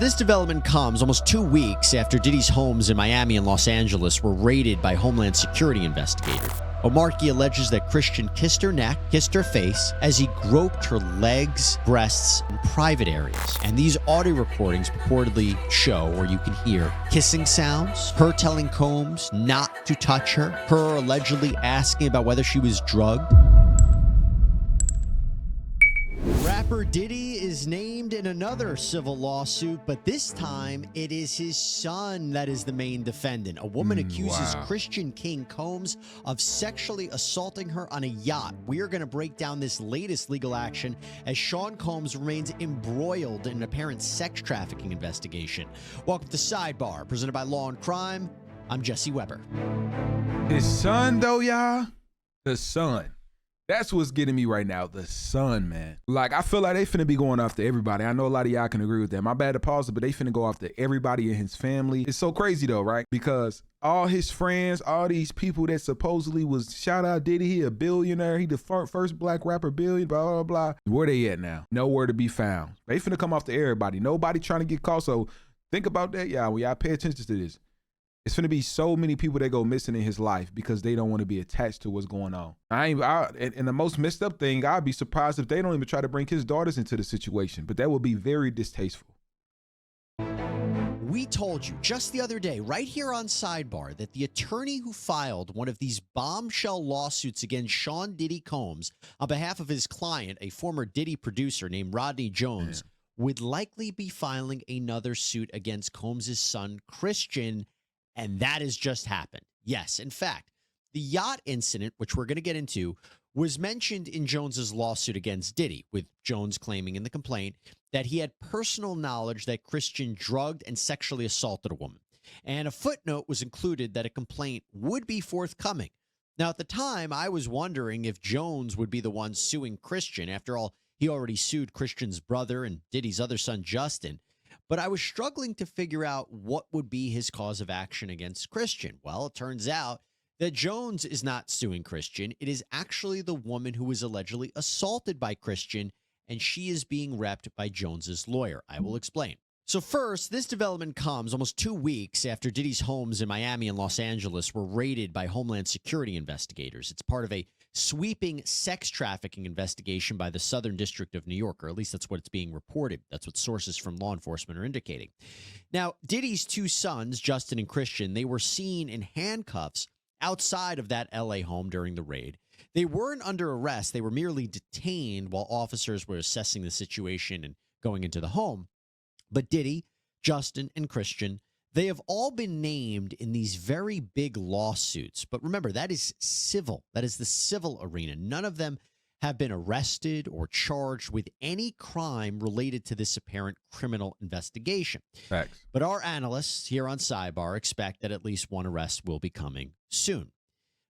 This development comes almost 2 weeks after Diddy's homes in Miami and Los Angeles were raided by Homeland Security investigators. Omarky alleges that Christian kissed her neck, kissed her face, as he groped her legs, breasts, and private areas. And these audio recordings purportedly show, or you can hear, kissing sounds, her telling Combs not to touch her, her allegedly asking about whether she was drugged. Rapper Diddy is named in another civil lawsuit, but this time it is his son that is the main defendant. A woman accuses Christian King Combs of sexually assaulting her on a yacht. We are going to break down this latest legal action as Sean Combs remains embroiled in an apparent sex trafficking investigation. Welcome to Sidebar, presented by Law and Crime. I'm Jesse Weber. His son, though, y'all, the son. That's what's getting me right now. The son, man. Like, I feel like they finna be going after everybody. I know a lot of y'all can agree with that. My bad to pause it, but they finna go after everybody in his family. It's so crazy though, right? Because all his friends, all these people that supposedly was, shout out Diddy, he a billionaire, he the first black rapper billion, blah, blah, blah. Where they at now? Nowhere to be found. They finna come after everybody. Nobody trying to get caught. So think about that, y'all. When y'all pay attention to this. It's going to be so many people that go missing in his life because they don't want to be attached to what's going on. And the most messed up thing, I'd be surprised if they don't even try to bring his daughters into the situation, but that would be very distasteful. We told you just the other day, right here on Sidebar, that the attorney who filed one of these bombshell lawsuits against Sean Diddy Combs on behalf of his client, a former Diddy producer named Rodney Jones, would likely be filing another suit against Combs' son, Christian. And that has just happened. Yes, in fact, the yacht incident, which we're going to get into, was mentioned in Jones's lawsuit against Diddy, with Jones claiming in the complaint that he had personal knowledge that Christian drugged and sexually assaulted a woman. And a footnote was included that a complaint would be forthcoming. Now, at the time, I was wondering if Jones would be the one suing Christian. After all, he already sued Christian's brother and Diddy's other son, Justin. But I was struggling to figure out what would be his cause of action against Christian. Well, it turns out that Jones is not suing Christian. It is actually the woman who was allegedly assaulted by Christian, and she is being repped by Jones's lawyer. I will explain. So first, this development comes almost 2 weeks after Diddy's homes in Miami and Los Angeles were raided by Homeland Security investigators. It's part of a sweeping sex trafficking investigation by the Southern District of New York, or at least that's what it's being reported. That's what sources from law enforcement are indicating. Now, Diddy's two sons, Justin and Christian, they were seen in handcuffs outside of that LA home during the raid. They weren't under arrest. They were merely detained while officers were assessing the situation and going into the home. But Diddy, Justin, and Christian, they have all been named in these very big lawsuits. But remember, that is civil. That is the civil arena. None of them have been arrested or charged with any crime related to this apparent criminal investigation. Facts. But our analysts here on Sidebar expect that at least one arrest will be coming soon.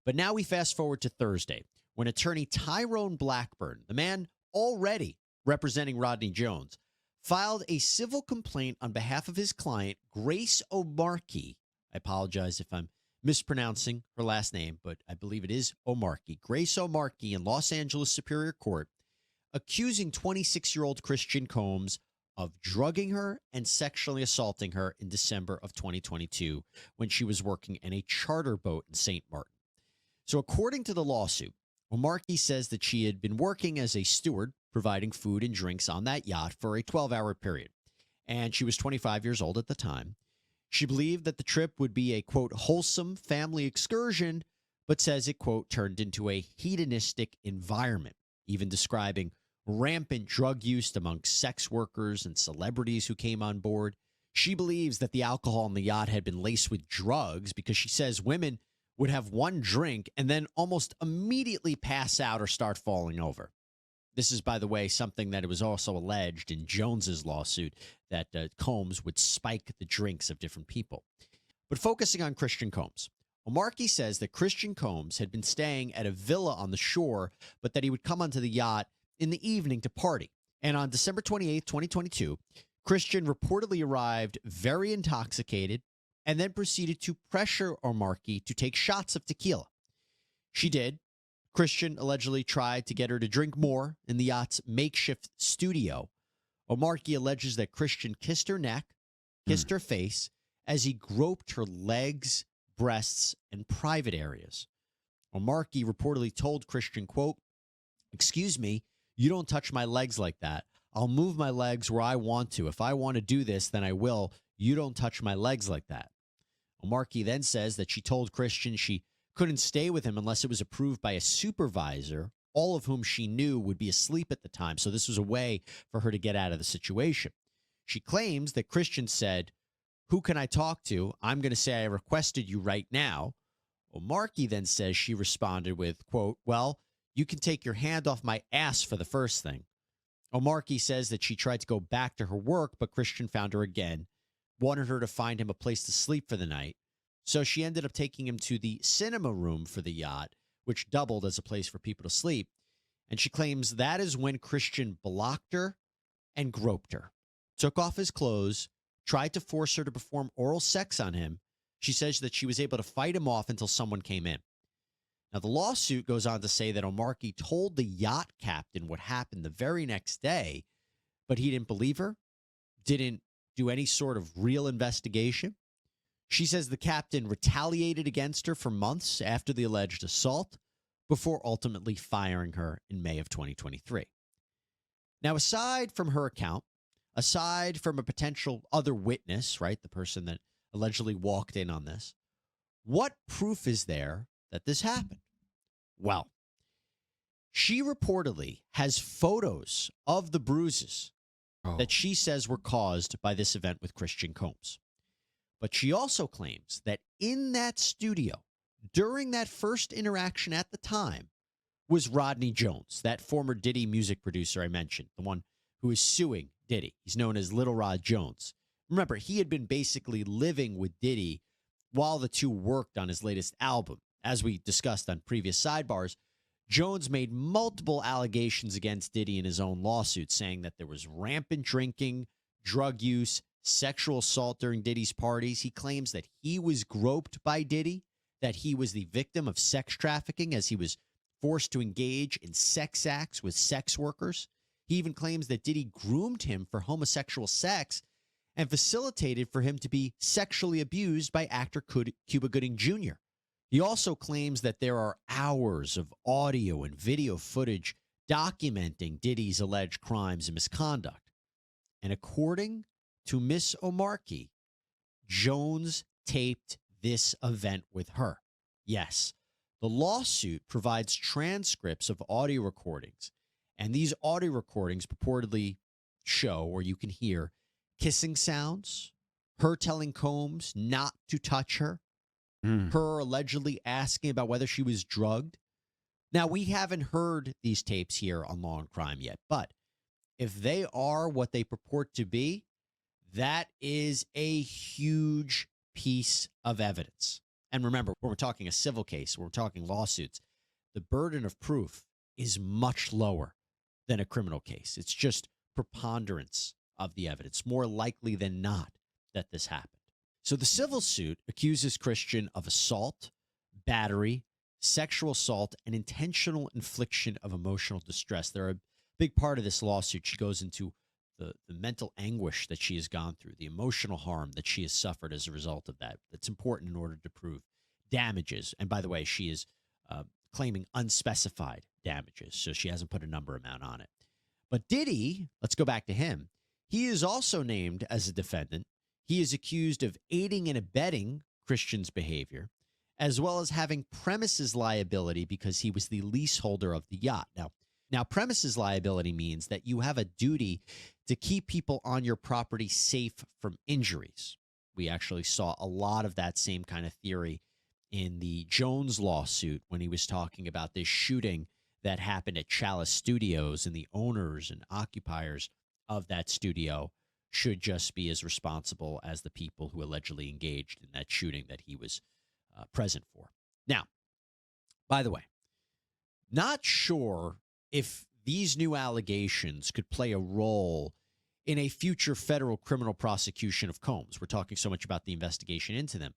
But now we fast forward to Thursday, when attorney Tyrone Blackburn, the man already representing Rodney Jones, filed a civil complaint on behalf of his client, Grace Omarky. I apologize if I'm mispronouncing her last name, but I believe it is Omarky. Grace Omarky in Los Angeles Superior Court, accusing 26-year-old Christian Combs of drugging her and sexually assaulting her in December of 2022 when she was working in a charter boat in St. Martin. So according to the lawsuit, Omarky says that she had been working as a steward, providing food and drinks on that yacht for a 12-hour period. And she was 25 years old at the time. She believed that the trip would be a, quote, wholesome family excursion, but says it, quote, turned into a hedonistic environment, even describing rampant drug use among sex workers and celebrities who came on board. She believes that the alcohol on the yacht had been laced with drugs because she says women would have one drink and then almost immediately pass out or start falling over. This is, by the way, something that it was also alleged in Jones's lawsuit, that Combs would spike the drinks of different people. But focusing on Christian Combs, Omarky says that Christian Combs had been staying at a villa on the shore, but that he would come onto the yacht in the evening to party. And on December 28th, 2022, Christian reportedly arrived very intoxicated and then proceeded to pressure Omarky to take shots of tequila. She did. Christian allegedly tried to get her to drink more in the yacht's makeshift studio. O'Markey alleges that Christian kissed her neck, kissed her face, as he groped her legs, breasts, and private areas. O'Markey reportedly told Christian, quote, "Excuse me, you don't touch my legs like that. I'll move my legs where I want to. If I want to do this, then I will. You don't touch my legs like that." O'Markey then says that she told Christian she couldn't stay with him unless it was approved by a supervisor, all of whom she knew would be asleep at the time. So this was a way for her to get out of the situation. She claims that Christian said, "Who can I talk to? I'm going to say I requested you right now." O'Markey then says she responded with, quote, "Well, you can take your hand off my ass for the first thing." O'Markey says that she tried to go back to her work, but Christian found her again, wanted her to find him a place to sleep for the night. So she ended up taking him to the cinema room for the yacht, which doubled as a place for people to sleep. And she claims that is when Christian blocked her and groped her, took off his clothes, tried to force her to perform oral sex on him. She says that she was able to fight him off until someone came in. Now, the lawsuit goes on to say that O'Markey told the yacht captain what happened the very next day, but he didn't believe her, didn't do any sort of real investigation. She says the captain retaliated against her for months after the alleged assault before ultimately firing her in May of 2023. Now, aside from her account, aside from a potential other witness, right, the person that allegedly walked in on this, what proof is there that this happened? Well, she reportedly has photos of the bruises that she says were caused by this event with Christian Combs. But she also claims that in that studio, during that first interaction at the time, was Rodney Jones, that former Diddy music producer I mentioned, the one who is suing Diddy. He's known as Little Rod Jones. Remember, he had been basically living with Diddy while the two worked on his latest album. As we discussed on previous sidebars, Jones made multiple allegations against Diddy in his own lawsuit, saying that there was rampant drinking, drug use, sexual assault during Diddy's parties. He claims that he was groped by Diddy, that he was the victim of sex trafficking as he was forced to engage in sex acts with sex workers. He even claims that Diddy groomed him for homosexual sex and facilitated for him to be sexually abused by actor Cuba Gooding Jr. He also claims that there are hours of audio and video footage documenting Diddy's alleged crimes and misconduct. And according to Miss O'Markey, Jones taped this event with her. Yes, the lawsuit provides transcripts of audio recordings, and these audio recordings purportedly show, or you can hear, kissing sounds, her telling Combs not to touch her, her allegedly asking about whether she was drugged. Now, we haven't heard these tapes here on Law and Crime yet, but if they are what they purport to be, that is a huge piece of evidence. And remember, when we're talking a civil case, when we're talking lawsuits, the burden of proof is much lower than a criminal case. It's just preponderance of the evidence, more likely than not that this happened. So the civil suit accuses Christian of assault, battery, sexual assault, and intentional infliction of emotional distress. They're a big part of this lawsuit. She goes into the mental anguish that she has gone through, the emotional harm that she has suffered as a result of that. That's important in order to prove damages. And by the way, she is claiming unspecified damages, so she hasn't put a number amount on it. But Diddy, let's go back to him. He is also named as a defendant. He is accused of aiding and abetting Christian's behavior, as well as having premises liability because he was the leaseholder of the yacht. Now, premises liability means that you have a duty to keep people on your property safe from injuries. We actually saw a lot of that same kind of theory in the Jones lawsuit when he was talking about this shooting that happened at Chalice Studios, and the owners and occupiers of that studio should just be as responsible as the people who allegedly engaged in that shooting that he was present for. Now, by the way, not sure if these new allegations could play a role in a future federal criminal prosecution of Combs. We're talking so much about the investigation into them.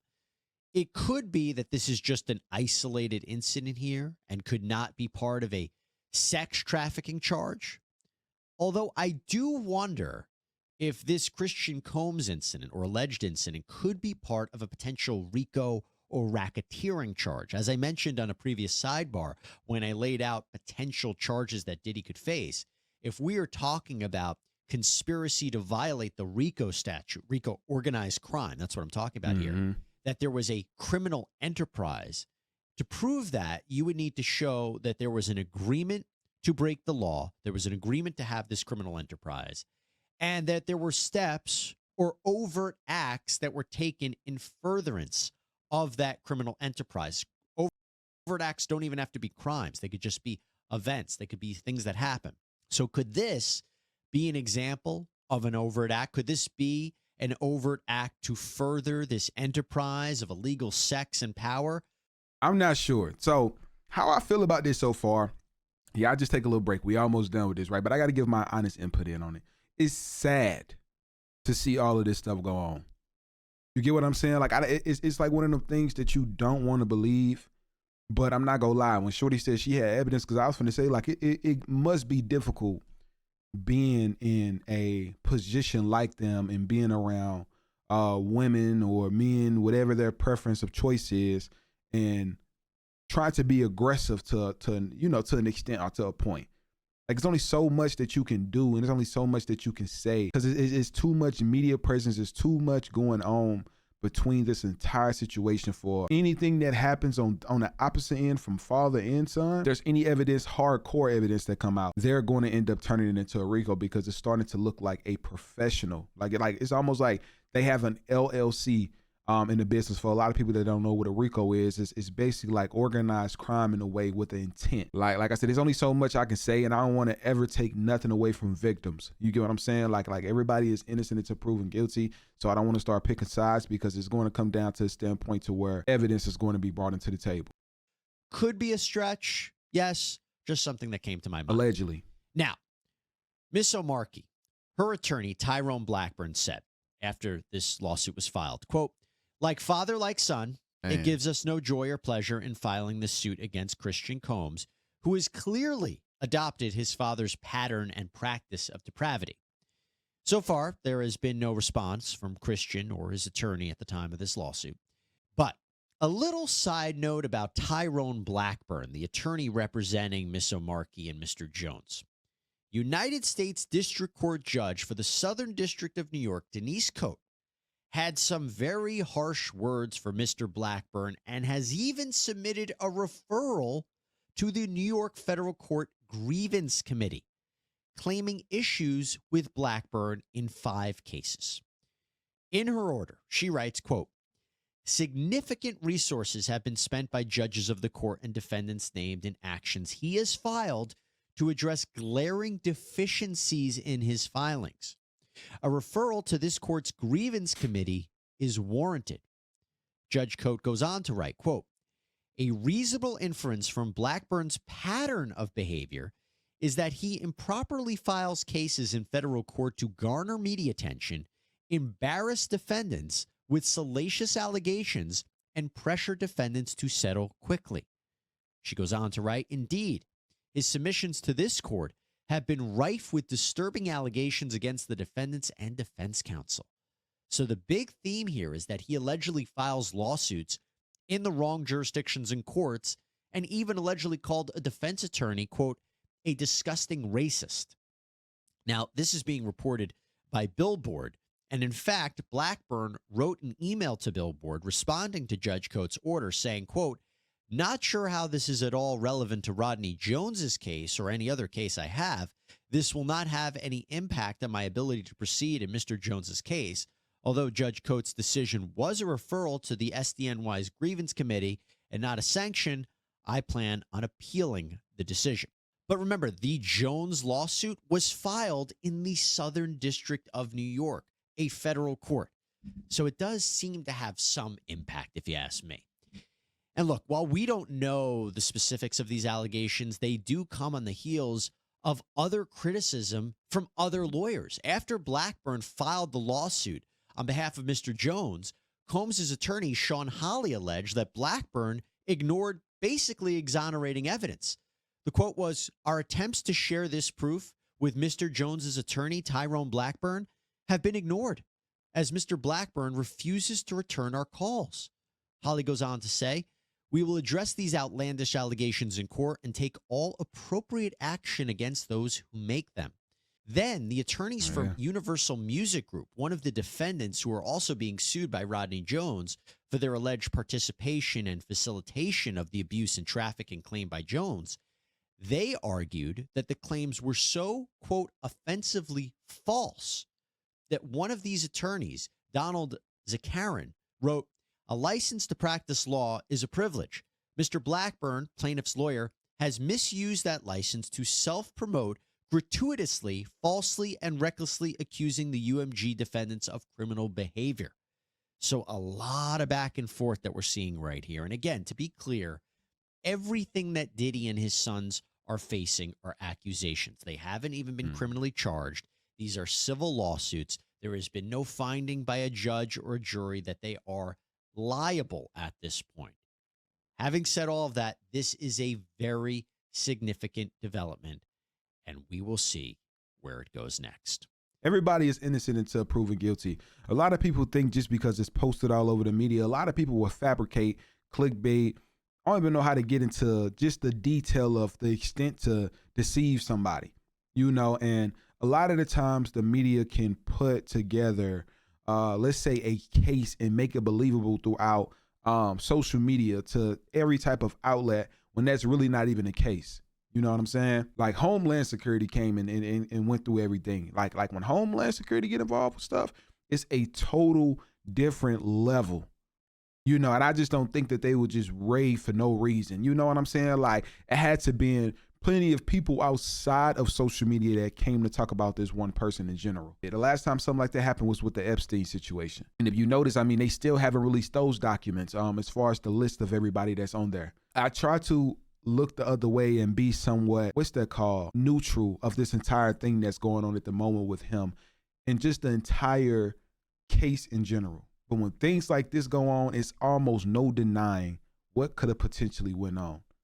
It could be that this is just an isolated incident here and could not be part of a sex trafficking charge. Although I do wonder if this Christian Combs incident or alleged incident could be part of a potential RICO or racketeering charge. As I mentioned on a previous sidebar, when I laid out potential charges that Diddy could face, if we are talking about conspiracy to violate the RICO statute, RICO organized crime, that's what I'm talking about here, that there was a criminal enterprise. To prove that, you would need to show that there was an agreement to break the law, there was an agreement to have this criminal enterprise, and that there were steps or overt acts that were taken in furtherance of that criminal enterprise. Overt acts don't even have to be crimes. They could just be events. They could be things that happen. So could this be an example of an overt act? Could this be an overt act to further this enterprise of illegal sex and power? I'm not sure. So how I feel about this so far, yeah, I'll just take a little break. We almost done with this, right? But I got to give my honest input in on it. It's sad to see all of this stuff go on. You get what I'm saying? Like, it's like one of them things that you don't want to believe, but I'm not going to lie. When Shorty said she had evidence, because I was going to say, like, it must be difficult being in a position like them and being around women or men, whatever their preference of choice is, and trying to be aggressive to an extent or to a point. Like, it's only so much that you can do, and there's only so much that you can say, because it's too much media presence. There's too much going on between this entire situation for anything that happens on the opposite end from father and son. If there's any evidence, hardcore evidence that come out, they're going to end up turning it into a RICO, because it's starting to look like a professional. Like it's almost like they have an LLC in the business. For a lot of people that don't know what a RICO is, it's basically like organized crime in a way with an intent. Like I said, there's only so much I can say, and I don't want to ever take nothing away from victims. You get what I'm saying? Like everybody is innocent until proven guilty. So I don't want to start picking sides, because it's going to come down to a standpoint to where evidence is going to be brought into the table. Could be a stretch. Yes. Just something that came to my mind. Allegedly. Now, Miss O'Markey, her attorney, Tyrone Blackburn, said after this lawsuit was filed, quote, "Like father, like son, it gives us no joy or pleasure in filing this suit against Christian Combs, who has clearly adopted his father's pattern and practice of depravity. So far, there has been no response from Christian or his attorney at the time of this lawsuit. But a little side note about Tyrone Blackburn, the attorney representing Miss O'Markey and Mr. Jones. United States District Court Judge for the Southern District of New York, Denise Coate, had some very harsh words for Mr. Blackburn and has even submitted a referral to the New York Federal Court Grievance Committee, claiming issues with Blackburn in 5 cases. In her order, she writes, quote, "Significant resources have been spent by judges of the court and defendants named in actions he has filed to address glaring deficiencies in his filings. A referral to this court's grievance committee is warranted." Judge Coate goes on to write, quote, "A reasonable inference from Blackburn's pattern of behavior is that he improperly files cases in federal court to garner media attention, embarrass defendants with salacious allegations, and pressure defendants to settle quickly." She goes on to write, "Indeed, his submissions to this court have been rife with disturbing allegations against the defendants and defense counsel." So the big theme here is that he allegedly files lawsuits in the wrong jurisdictions and courts, and even allegedly called a defense attorney, quote, "a disgusting racist." Now, this is being reported by Billboard, and in fact, Blackburn wrote an email to Billboard responding to Judge Coate's order saying, quote, "Not sure how this is at all relevant to Rodney Jones's case or any other case I have. This will not have any impact on my ability to proceed in Mr. Jones's case. Although Judge Coate's decision was a referral to the SDNY's grievance committee and not a sanction, I plan on appealing the decision." But remember, the Jones lawsuit was filed in the Southern District of New York, a federal court. So it does seem to have some impact, if you ask me. And look, while we don't know the specifics of these allegations, they do come on the heels of other criticism from other lawyers. After Blackburn filed the lawsuit on behalf of Mr. Jones, Combs' attorney, Sean Holley, alleged that Blackburn ignored basically exonerating evidence. The quote was, "Our attempts to share this proof with Mr. Jones's attorney, Tyrone Blackburn, have been ignored, as Mr. Blackburn refuses to return our calls. Holly goes on to say, "We will address these outlandish allegations in court and take all appropriate action against those who make them." Then the attorneys from Universal Music Group, one of the defendants who are also being sued by Rodney Jones for their alleged participation and facilitation of the abuse and trafficking claimed by Jones, they argued that the claims were so, quote, offensively false that one of these attorneys, Donald Zakarin, wrote, "A license to practice law is a privilege. Mr. Blackburn, plaintiff's lawyer, has misused that license to self-promote, gratuitously, falsely, and recklessly accusing the UMG defendants of criminal behavior." So a lot of back and forth that we're seeing right here. And again, to be clear, everything that Diddy and his sons are facing are accusations. They haven't even been criminally charged. These are civil lawsuits. There has been no finding by a judge or a jury that they are liable at this point. Having said all of that, this is a very significant development, and we will see where it goes next. Everybody is innocent until proven guilty. A lot of people think just because it's posted all over the media, a lot of people will fabricate clickbait. I don't even know how to get into just the detail of the extent to deceive somebody, and a lot of the times the media can put together, let's say, a case and make it believable throughout social media to every type of outlet when that's really not even the case. You know what I'm saying? Like Homeland Security came and went through everything. Like when Homeland Security get involved with stuff, it's a total different level. And I just don't think that they would just rave for no reason. You know what I'm saying? Like it had to be plenty of people outside of social media that came to talk about this one person in general. The last time something like that happened was with the Epstein situation. And if you notice, they still haven't released those documents as far as the list of everybody that's on there. I try to look the other way and be somewhat, neutral of this entire thing that's going on at the moment with him and just the entire case in general. But when things like this go on, it's almost no denying what could have potentially went on.